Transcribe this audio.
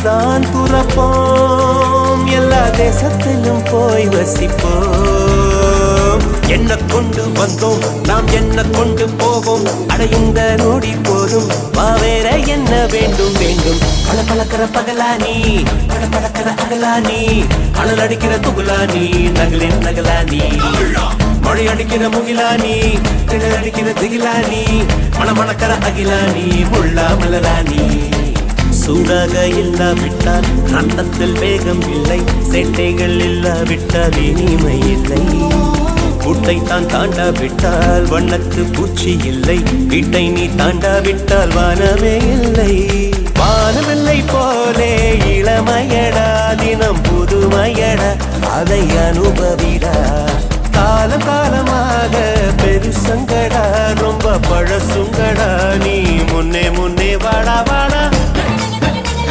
தான் துறப்போம், எல்லா தேசத்திலும் போய் வசிப்போம். என்ன கொண்டு வந்தோம் நாம் என்ன கொண்டு போவோம், அட இந்த நொடி போதும் வா வேற என்ன வேண்டும் வேண்டும். பல பழக்கிற பகலானி பட பழக்கிற அகலானி, அனல் அடிக்கிற துகுலானி நகலின் நகலானி, மழை அடிக்கிற முகிலானி திணல் அடிக்கிற திகிலானி, மணமணக்கிற அகிலானி முள்ளா மலராணி. சூடாக இல்லாவிட்டால் ரத்தத்தில் வேகம் இல்லை, சேட்டைகள் இல்லாவிட்டால் இனிமை இல்லை. கூட்டை தான் தாண்டாவிட்டால் வண்ணத்து பூச்சி இல்லை, வீட்டை நீ தாண்டாவிட்டால் வானமே இல்லை. வானமில்லை போலே இளமையடா, தினம் புதுமையடா, அதை அனுபவிடா. காலம் காலமாக பெருசங்கடா, ரொம்ப பழசுங்கடா, நீ முன்னே முன்னே வாடா வாடா.